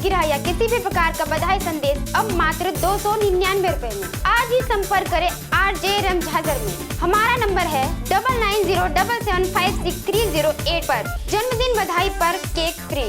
सालगिरह या किसी भी प्रकार का बधाई संदेश अब मात्र 299 रुपए में। आज ही संपर्क करें RJ रमझाजर में। हमारा नंबर है 9907756308 पर। जन्मदिन बधाई पर केक फ्री।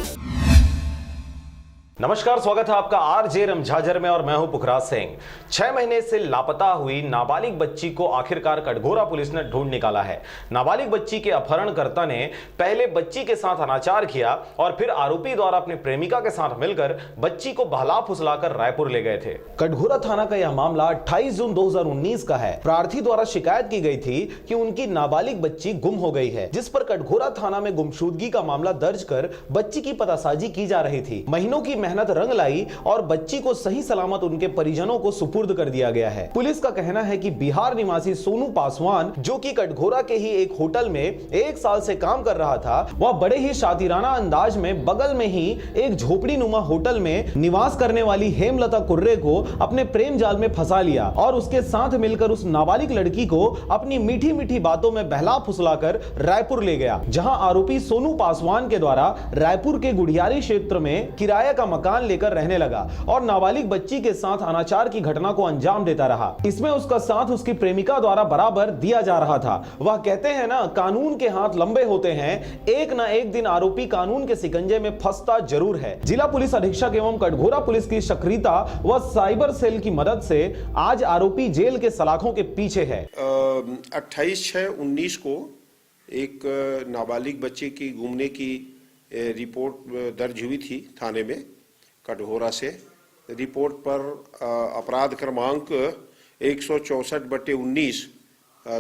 नमस्कार, स्वागत है आपका RJ रमझाजर में और मैं हूं पुखराज सिंह। 6 महीने से लापता हुई नाबालिग बच्ची को आखिरकार कटघोरा पुलिस ने ढूंढ निकाला है। नाबालिग बच्ची के अपहरणकर्ता ने पहले बच्ची के साथ अनाचार किया और फिर आरोपी द्वारा अपनी प्रेमिका के साथ मिलकर बच्ची को बहला फुसलाकर रायपुर ले गए थे। कटघोरा थाना का यह मामला 28 जून 2019 का है। प्रार्थी द्वारा शिकायत की गई थी कि उनकी नाबालिग बच्ची गुम हो गई है, जिस पर कटघोरा थाना में गुमशुदगी का मामला दर्ज कर बच्ची की पतासाजी की जा रही थी। महीनों की मेहनत रंग लाई और बच्ची को सही सलामत उनके परिजनों को सुपुर्द कर दिया गया है। पुलिस का कहना है कि बिहार निवासी सोनू पासवान, जो कि कटघोरा के ही एक होटल में 1 साल से काम कर रहा था, वह बड़े ही शातिराना अंदाज में बगल में ही एक झोपड़ी नुमा होटल में निवास करने वाली हेमलता कुर्रे को अपने प्रेम जाल में फंसा लिया और उसके साथ मिलकर उस नाबालिग लड़की को अपनी मीठी मीठी बातों में बहला फुसलाकर रायपुर ले गया, जहां आरोपी सोनू पासवान के द्वारा रायपुर के गुड़ियारी क्षेत्र में किराए का मकान लेकर रहने लगा और नाबालिग बच्ची के साथ अनाचार की घटना को अंजाम देता रहा। इसमें उसका साथ उसकी प्रेमिका द्वारा बराबर दिया जा रहा था। वह कहते हैं ना, कानून के हाथ लंबे होते हैं, एक ना एक दिन आरोपी कानून के शिकंजे में फंसता जरूर है। जिला पुलिस अधीक्षक एवं कटघोरा पुलिस की सक्रियता व साइबर सेल की मदद से आज आरोपी जेल के सलाखों के पीछे है। 28/6/19 को एक नाबालिग बच्चे की गुमने की रिपोर्ट दर्ज हुई थी थाने में कटघोरा से। रिपोर्ट पर अपराध क्रमांक 164/19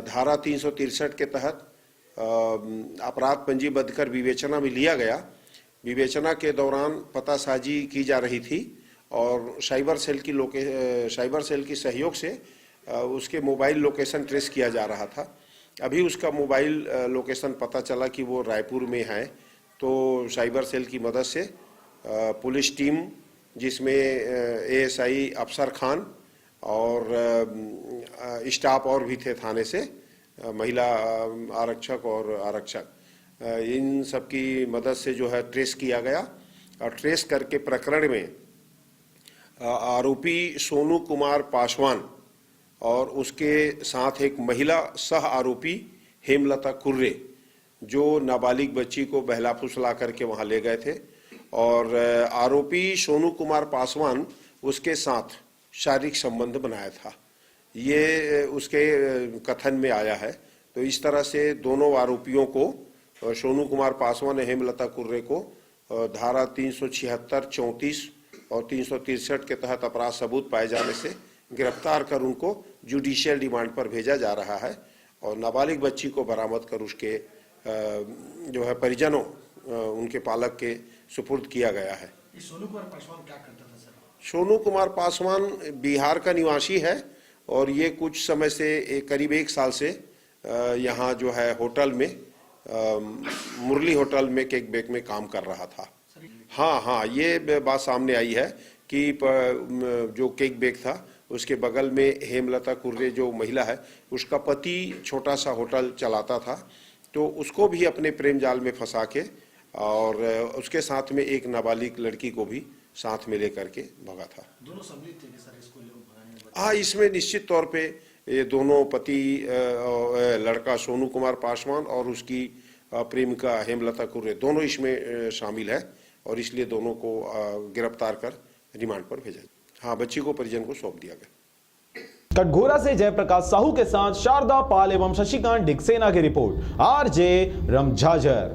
धारा 363 के तहत अपराध पंजीबद्ध कर विवेचना में लिया गया। विवेचना के दौरान पतासाजी की जा रही थी और साइबर सेल की सहयोग से उसके मोबाइल लोकेशन ट्रेस किया जा रहा था। अभी उसका मोबाइल लोकेशन पता चला कि वो रायपुर में है, तो साइबर सेल की मदद से पुलिस टीम, जिसमें ASI अफसर खान और स्टाफ और भी थे थाने से, महिला आरक्षक और आरक्षक, इन सब की मदद से जो है ट्रेस किया गया और ट्रेस करके प्रकरण में आरोपी सोनू कुमार पासवान और उसके साथ एक महिला सह आरोपी हेमलता कुर्रे, जो नाबालिग बच्ची को बहला फुसला करके वहां ले गए थे और आरोपी सोनू कुमार पासवान उसके साथ शारीरिक संबंध बनाया था, ये उसके कथन में आया है। तो इस तरह से दोनों आरोपियों को, सोनू कुमार पासवान और हेमलता कुर्रे को धारा 376, 34 और 363 के तहत अपराध सबूत पाए जाने से गिरफ्तार कर उनको जुडिशियल रिमांड पर भेजा जा रहा है और नाबालिग बच्ची को बरामद कर उसके जो है परिजनों, उनके पालक के सुपुर्द किया गया है। सोनू कुमार पासवान क्या करता था सर? सोनू कुमार पासवान बिहार का निवासी है और ये कुछ समय से करीब 1 साल से यहाँ जो है होटल में, मुरली होटल में केक बेक में काम कर रहा था। हाँ, ये बात सामने आई है कि जो केक बेक था उसके बगल में हेमलता कुर्रे जो महिला है, उसका पति छोटा सा होटल चलाता था, तो उसको भी अपने प्रेम जाल में फंसा के और उसके साथ में एक नाबालिग लड़की को भी साथ में लेकर के भगा था। दोनों सम्मिलित थे सर इसको भगाने में? हाँ, इसमें निश्चित तौर पे ये दोनों पति लड़का सोनू कुमार पासवान और उसकी प्रेमिका हेमलता कुर्रे दोनों इसमें शामिल है और इसलिए दोनों को गिरफ्तार कर रिमांड पर भेजा। हाँ, बच्ची को परिजन को सौंप दिया गया। कटघोरा से जयप्रकाश साहू के साथ शारदा पाल एवं शशिकांत डिक्सेना की रिपोर्ट। RJ रमझाजर।